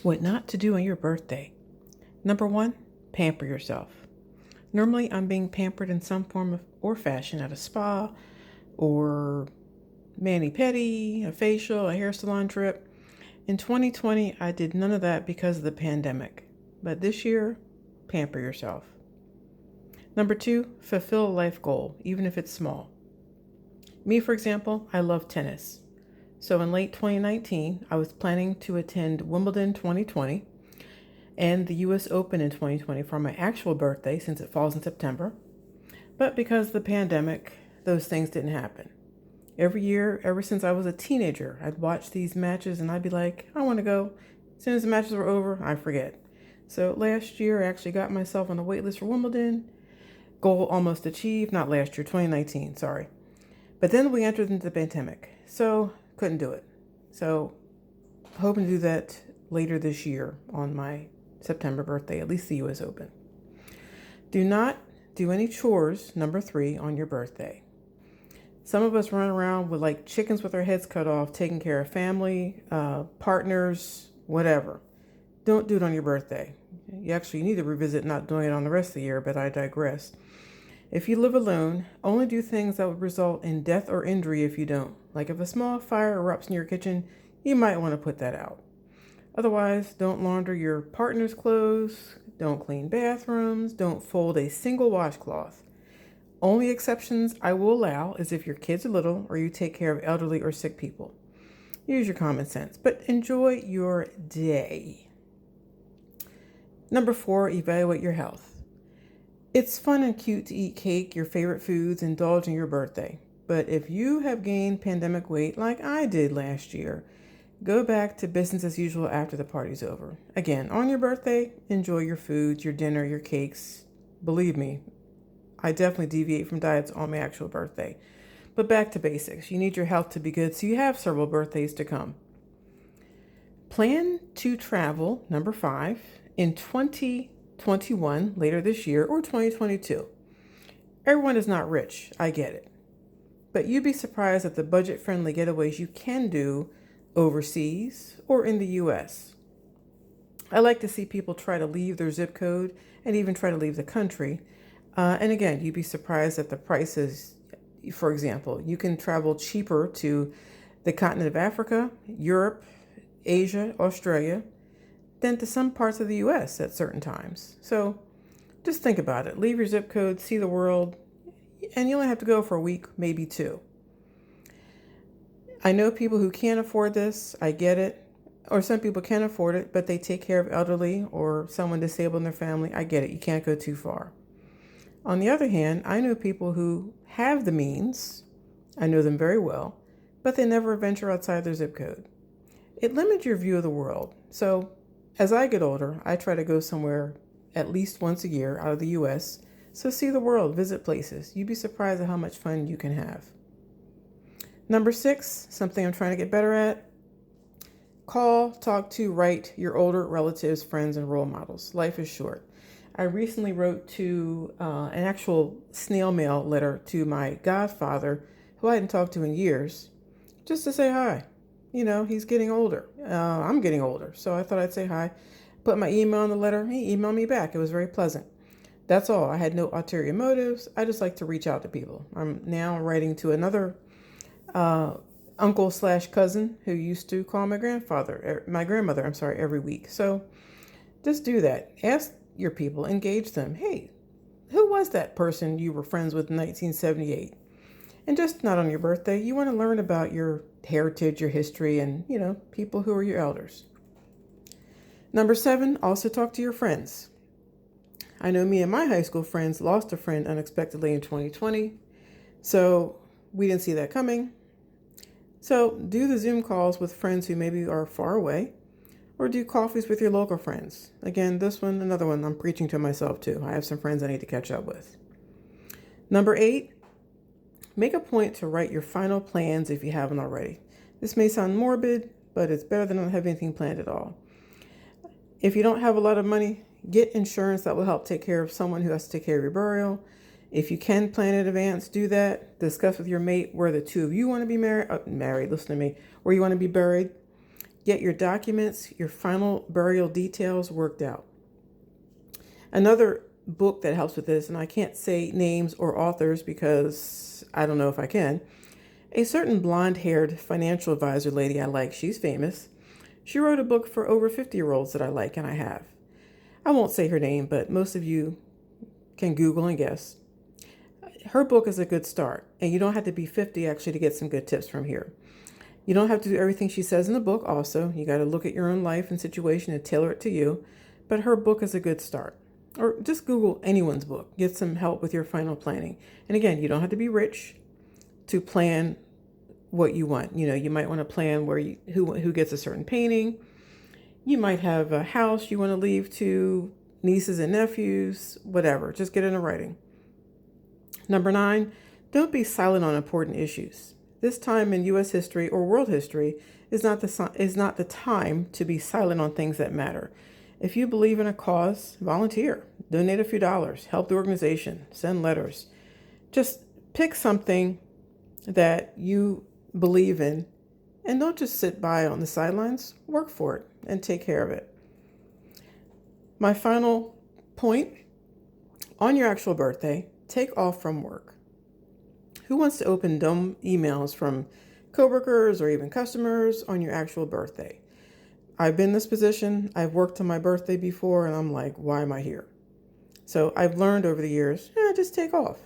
What not to do on your birthday. Number one, pamper yourself. Normally, I'm being pampered in some form or fashion at a spa or mani-pedi, a facial, a hair salon trip. In 2020, I did none of that because of the pandemic. But this year, pamper yourself. Number two, fulfill a life goal, even if it's small. Me, for example, I love tennis. So in late 2019, I was planning to attend Wimbledon 2020 and the US Open in 2020 for my actual birthday since it falls in September. But because of the pandemic, those things didn't happen. Every year, ever since I was a teenager, I'd watch these matches and I'd be like, I want to go. As soon as the matches were over, I forget. So last year, I actually got myself on the wait list for Wimbledon. Goal almost achieved. Not last year, 2019, sorry. But then we entered into the pandemic, so couldn't do it. So hoping to do that later this year on my September birthday, at least the US Open. Do not do any chores, number three, on your birthday. Some of us run around with like chickens with our heads cut off, taking care of family, partners, whatever. Don't do it on your birthday. You actually need to revisit not doing it on the rest of the year, but I digress. If you live alone, only do things that would result in death or injury if you don't. Like if a small fire erupts in your kitchen, you might want to put that out. Otherwise, don't launder your partner's clothes, don't clean bathrooms, don't fold a single washcloth. Only exceptions I will allow is if your kids are little or you take care of elderly or sick people. Use your common sense, but enjoy your day. Number four, evaluate your health. It's fun and cute to eat cake, your favorite foods, indulge in your birthday. But if you have gained pandemic weight like I did last year, go back to business as usual after the party's over. Again, on your birthday, enjoy your foods, your dinner, your cakes. Believe me, I definitely deviate from diets on my actual birthday. But back to basics. You need your health to be good so you have several birthdays to come. Plan to travel, number five, in 2021, later this year, or 2022. Everyone is not rich, I get it. But you'd be surprised at the budget-friendly getaways you can do overseas or in the US. I like to see people try to leave their zip code and even try to leave the country. And again, you'd be surprised at the prices. For example, you can travel cheaper to the continent of Africa, Europe, Asia, Australia, than to some parts of the US at certain times. So just think about it. Leave your zip code, see the world, and you only have to go for a week, maybe two. I know people who can't afford this. I get it. Or some people can afford it, but they take care of elderly or someone disabled in their family. I get it. You can't go too far. On the other hand, I know people who have the means. I know them very well, but they never venture outside their zip code. It limits your view of the world. So as I get older, I try to go somewhere at least once a year out of the US. So see the world, visit places. You'd be surprised at how much fun you can have. Number six, something I'm trying to get better at. Call, talk to, write your older relatives, friends, and role models. Life is short. I recently wrote to an actual snail mail letter to my godfather, who I hadn't talked to in years, just to say hi. You know, he's getting older. I'm getting older, so I thought I'd say hi. Put my email in the letter. He emailed me back. It was very pleasant. That's all. I had no ulterior motives. I just like to reach out to people. I'm now writing to another uncle slash cousin who used to call my grandmother, every week. So just do that. Ask your people, engage them. Hey, who was that person you were friends with in 1978? And just not on your birthday. You want to learn about your heritage, your history, and, people who are your elders. Number seven, also talk to your friends. I know me and my high school friends lost a friend unexpectedly in 2020. So we didn't see that coming. So do the Zoom calls with friends who maybe are far away, or do coffees with your local friends. Again, this one, another one, I'm preaching to myself too. I have some friends I need to catch up with. Number eight, make a point to write your final plans if you haven't already. This may sound morbid, but it's better than not having anything planned at all. If you don't have a lot of money, get insurance that will help take care of someone who has to take care of your burial. If you can plan in advance, do that. Discuss with your mate where the two of you want to be married, listen to me, where you want to be buried. Get your documents, your final burial details worked out. Another book that helps with this, and I can't say names or authors because I don't know if I can. A certain blonde-haired financial advisor lady I like, she's famous. She wrote a book for over 50-year-olds that I like and I have. I won't say her name, but most of you can Google and guess. Her book is a good start, and you don't have to be 50 actually to get some good tips from here. You don't have to do everything she says in the book also. You got to look at your own life and situation and tailor it to you, but her book is a good start. Or just Google anyone's book. Get some help with your final planning. And again, you don't have to be rich to plan what you want. You might want to plan who gets a certain painting. You might have a house you want to leave to nieces and nephews, whatever. Just get it in writing. Number 9, don't be silent on important issues. This time in U.S. history or world history is not the time to be silent on things that matter. If you believe in a cause, volunteer, donate a few dollars, help the organization, send letters. Just pick something that you believe in and don't just sit by on the sidelines. Work for it and take care of it. My final point, on your actual birthday, take off from work. Who wants to open dumb emails from coworkers or even customers on your actual birthday? I've been in this position. I've worked on my birthday before, and I'm like, why am I here? So I've learned over the years, just take off.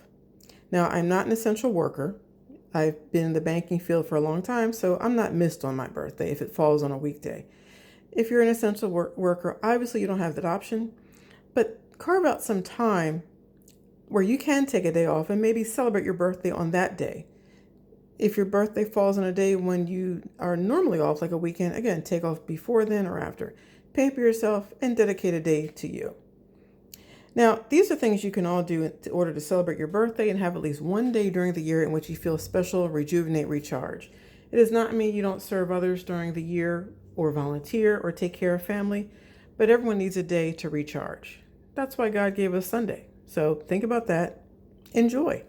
Now, I'm not an essential worker. I've been in the banking field for a long time, so I'm not missed on my birthday if it falls on a weekday. If you're an essential worker, obviously you don't have that option, but carve out some time where you can take a day off and maybe celebrate your birthday on that day. If your birthday falls on a day when you are normally off, like a weekend, again, take off before then or after. Pamper yourself and dedicate a day to you. Now, these are things you can all do in order to celebrate your birthday and have at least one day during the year in which you feel special, rejuvenate, recharge. It does not mean you don't serve others during the year or volunteer or take care of family, but everyone needs a day to recharge. That's why God gave us Sunday. So think about that. Enjoy.